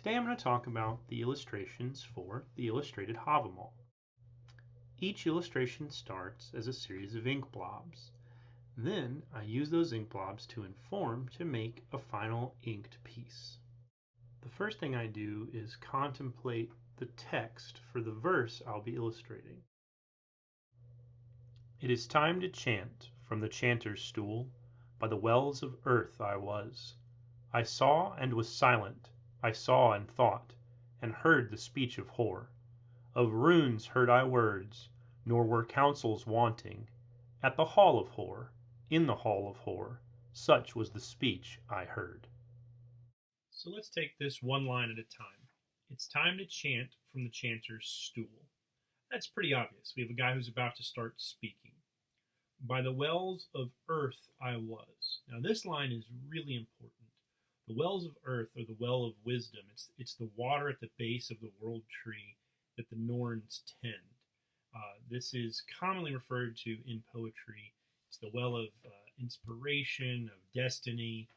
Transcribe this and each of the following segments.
Today I'm going to talk about the illustrations for the Illustrated Hávamál. Each illustration starts as a series of ink blobs. Then I use those ink blobs to inform to make a final inked piece. The first thing I do is contemplate the text for the verse I'll be illustrating. It is time to chant from the chanter's stool. By the wells of earth I was. I saw and was silent. I saw and thought, and heard the speech of Hor. Of runes heard I words, nor were counsels wanting. At the hall of Hor, in the hall of Hor, such was the speech I heard. So let's take this one line at a time. It's time to chant from the chanter's stool. That's pretty obvious. We have a guy who's about to start speaking. By the wells of earth I was. Now this line is really important. The wells of earth are the well of wisdom. It's the water at the base of the world tree that the Norns tend. This is commonly referred to in poetry. It's the well of inspiration, of destiny,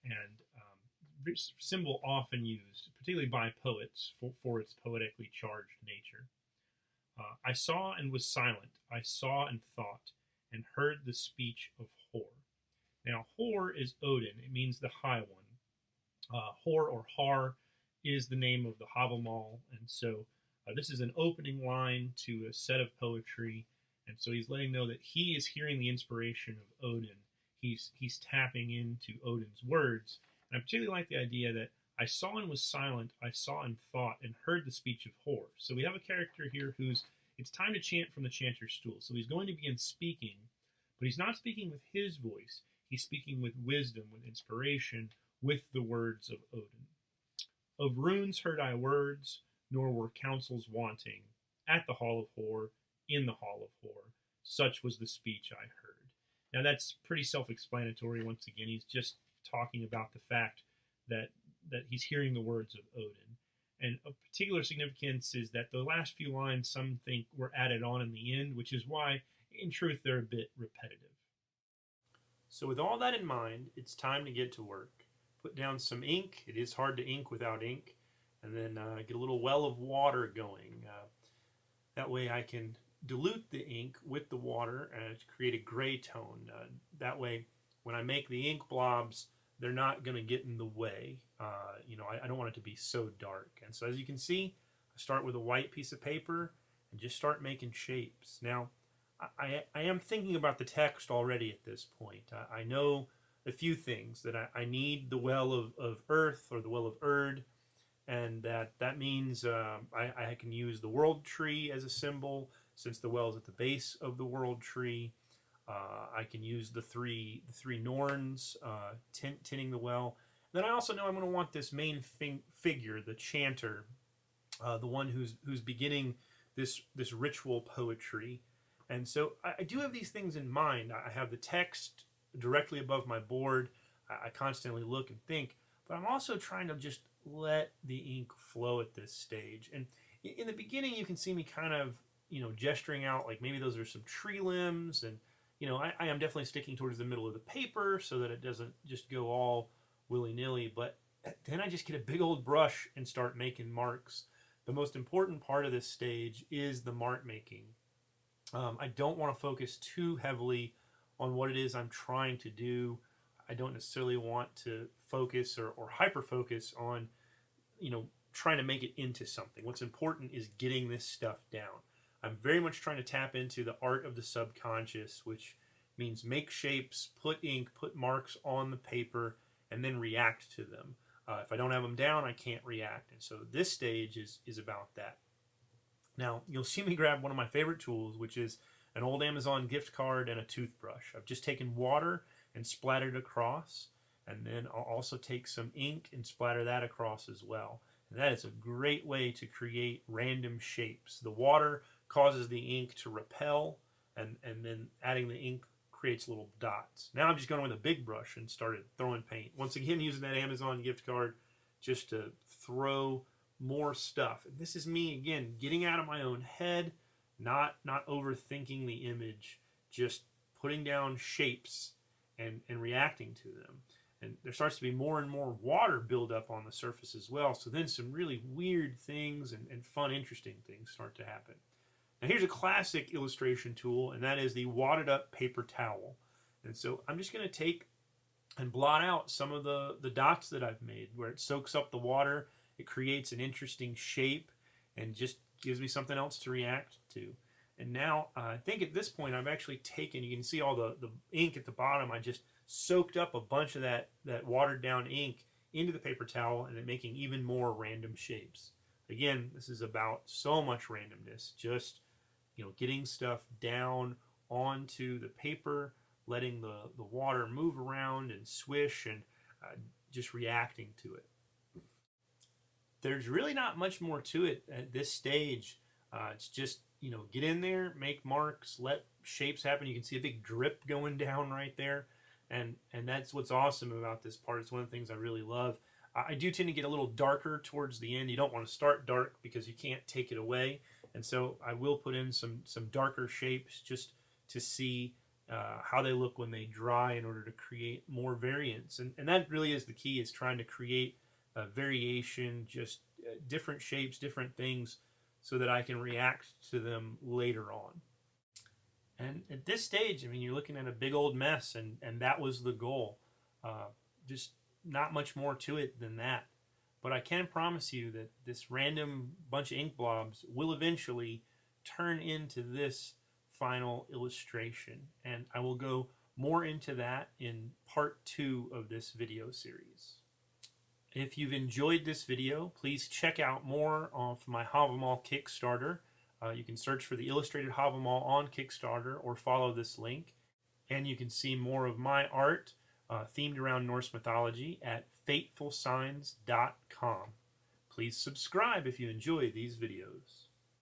and symbol often used, particularly by poets, for its poetically charged nature. I saw and was silent. I saw and thought, and heard the speech of Hor. Now, Hor is Odin. It means the High One. Hor or Har is the name of the Hávamál, and so this is an opening line to a set of poetry, and so he's letting know that he is hearing the inspiration of Odin. He's tapping into Odin's words, and I particularly like the idea that I saw and was silent, I saw and thought, and heard the speech of Hor. So we have a character here it's time to chant from the chanter's stool. So he's going to begin speaking, but he's not speaking with his voice. He's speaking with wisdom, with inspiration, with the words of Odin. Of runes heard I words, nor were counsels wanting. At the hall of Hor, in the hall of Hor, such was the speech I heard. Now that's pretty self-explanatory. Once again, he's just talking about the fact that he's hearing the words of Odin. And of particular significance is that the last few lines some think were added on in the end, which is why, in truth, they're a bit repetitive. So with all that in mind, it's time to get to work. Put down some ink. It is hard to ink without ink. And then get a little well of water going. That way I can dilute the ink with the water to create a gray tone. That way, when I make the ink blobs, they're not going to get in the way. I don't want it to be so dark. And so as you can see, I start with a white piece of paper and just start making shapes. Now, I am thinking about the text already at this point. I know a few things, that I need the well of earth, or the well of Erd, and that means I can use the world tree as a symbol, since the well is at the base of the world tree. I can use the three Norns tinting the well. Then I also know I'm going to want this main figure, the chanter, the one who's beginning this ritual poetry. And so I do have these things in mind. I have the text directly above my board. I constantly look and think, but I'm also trying to just let the ink flow at this stage. And in the beginning, you can see me kind of, gesturing out like maybe those are some tree limbs, and I am definitely sticking towards the middle of the paper so that it doesn't just go all willy-nilly. But then I just get a big old brush and start making marks. The most important part of this stage is the mark making. I don't want to focus too heavily on what it is I'm trying to do. I don't necessarily want to focus or hyper-focus on, trying to make it into something. What's important is getting this stuff down. I'm very much trying to tap into the art of the subconscious, which means make shapes, put ink, put marks on the paper, and then react to them. If I don't have them down, I can't react. And so this stage is about that. Now, you'll see me grab one of my favorite tools, which is an old Amazon gift card and a toothbrush. I've just taken water and splattered across, and then I'll also take some ink and splatter that across as well. And that is a great way to create random shapes. The water causes the ink to repel, and then adding the ink creates little dots. Now I'm just going with a big brush and started throwing paint. Once again, using that Amazon gift card just to throw more stuff. And this is me, again, getting out of my own head, not overthinking the image, just putting down shapes and reacting to them. And there starts to be more and more water build up on the surface as well. So then some really weird things and fun, interesting things start to happen. Now here's a classic illustration tool, and that is the wadded up paper towel. And so I'm just going to take and blot out some of the dots that I've made where it soaks up the water. It creates an interesting shape and just gives me something else to react to. And now I think at this point I've actually taken, you can see all the ink at the bottom. I just soaked up a bunch of that watered down ink into the paper towel and then making even more random shapes. Again, this is about so much randomness, just getting stuff down onto the paper, letting the water move around and swish, and just reacting to it. There's really not much more to it at this stage. It's just, get in there, make marks, let shapes happen. You can see a big drip going down right there. And that's what's awesome about this part. It's one of the things I really love. I do tend to get a little darker towards the end. You don't want to start dark because you can't take it away. And so I will put in some darker shapes just to see how they look when they dry in order to create more variance. And that really is the key, is trying to create a variation, just different shapes, different things, so that I can react to them later on. And at this stage, I mean, you're looking at a big old mess, and that was the goal. Just not much more to it than that. But I can promise you that this random bunch of ink blobs will eventually turn into this final illustration. And I will go more into that in part 2 of this video series. If you've enjoyed this video, please check out more of my Hávamál Kickstarter. You can search for the Illustrated Hávamál on Kickstarter or follow this link. And you can see more of my art themed around Norse mythology at fatefulsigns.com. Please subscribe if you enjoy these videos.